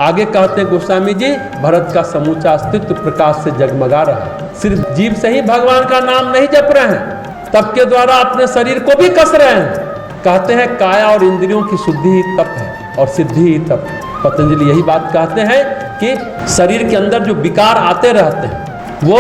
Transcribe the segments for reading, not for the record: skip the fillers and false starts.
आगे कहते हैं गोस्वामी जी, भरत का समूचा अस्तित्व प्रकाश से जगमगा रहा है। सिर्फ जीभ से ही भगवान का नाम नहीं जप रहे हैं, तप के द्वारा अपने शरीर को भी कस रहे हैं। कहते हैं काया और इंद्रियों की शुद्धि ही तप है और सिद्धि ही तप है। पतंजलि यही बात कहते हैं कि शरीर के अंदर जो विकार आते रहते हैं, वो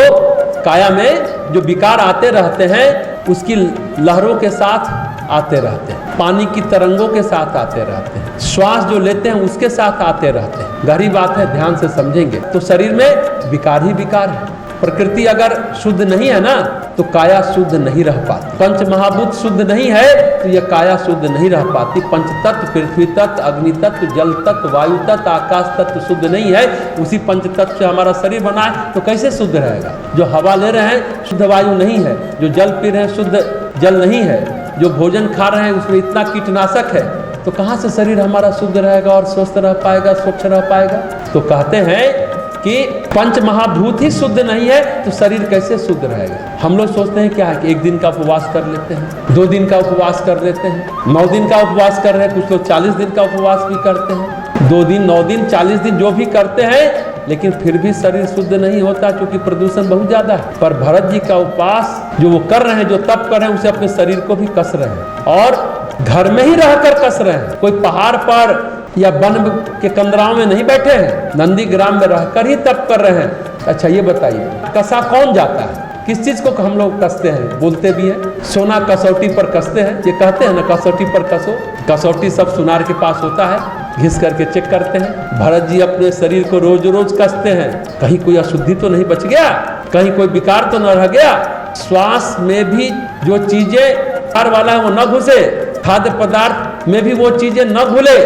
काया में जो विकार आते रहते हैं उसकी लहरों के साथ आते रहते हैं, पानी की तरंगों के साथ आते रहते हैं, श्वास जो लेते हैं उसके साथ आते रहते हैं। गहरी बात है, ध्यान से समझेंगे तो शरीर में विकार ही विकार है। प्रकृति अगर शुद्ध नहीं है ना तो काया शुद्ध नहीं रह पाती। पंच महाभूत शुद्ध नहीं है तो यह काया शुद्ध नहीं रह पाती। पंच तत्व, पृथ्वी तत्व, अग्नि तत्व, जल तत्व, वायु तत्व, आकाश तत्व शुद्ध नहीं है, उसी पंच तत्व से हमारा शरीर बना है, तो कैसे शुद्ध रहेगा? जो हवा ले रहे हैं शुद्ध वायु नहीं है, जो जल पी रहे हैं शुद्ध जल नहीं है, जो भोजन खा रहे हैं उसमें इतना कीटनाशक है, तो कहाँ से शरीर हमारा शुद्ध रहेगा और स्वस्थ रह पाएगा, स्वच्छ रह पाएगा? तो कहते हैं कि पंच महाभूत ही शुद्ध नहीं है तो शरीर कैसे शुद्ध रहेगा? हम लोग सोचते हैं क्या है कि 1 दिन का उपवास कर लेते हैं, 2 दिन का उपवास कर लेते हैं, 9 दिन का उपवास कर रहे हैं, कुछ लोग 40 दिन का उपवास भी करते हैं। 2 दिन, 9 दिन, 40 दिन जो भी करते हैं, लेकिन फिर भी शरीर शुद्ध नहीं होता क्योंकि प्रदूषण बहुत ज्यादा है। पर भरत जी का उपवास जो वो कर रहे हैं, जो तप कर रहे हैं, उसे अपने शरीर को भी कस रहे हैं और घर में ही रहकर कस रहे हैं। कोई पहाड़ पर या वन के कंदराओं में नहीं बैठे हैं, नंदी ग्राम में रहकर ही तप कर रहे हैं। अच्छा ये बताइए, कसा कौन जाता है? किस चीज को हम लोग कसते हैं? बोलते भी हैं सोना कसौटी पर कसते हैं, ये कहते हैं ना कसौटी पर कसो। कसौटी सब सुनार के पास होता है, घिस करके चेक करते हैं। भरत जी अपने शरीर को रोज रोज कसते हैं, कहीं कोई अशुद्धि तो नहीं बच गया, कहीं कोई विकार तो न रह गया। श्वास में भी जो चीजें विकार वाला है वो न घुसे, खाद्य पदार्थ में भी वो चीजें न घुले,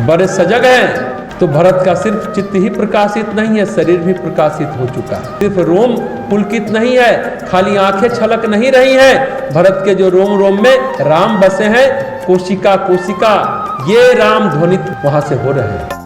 बड़े सजग हैं। तो भरत का सिर्फ चित्त ही प्रकाशित नहीं है, शरीर भी प्रकाशित हो चुका है। सिर्फ रोम पुलकित नहीं है, खाली आंखें छलक नहीं रही हैं, भरत के जो रोम रोम में राम बसे हैं, कोशिका कोशिका ये राम ध्वनित वहां से हो रहे हैं।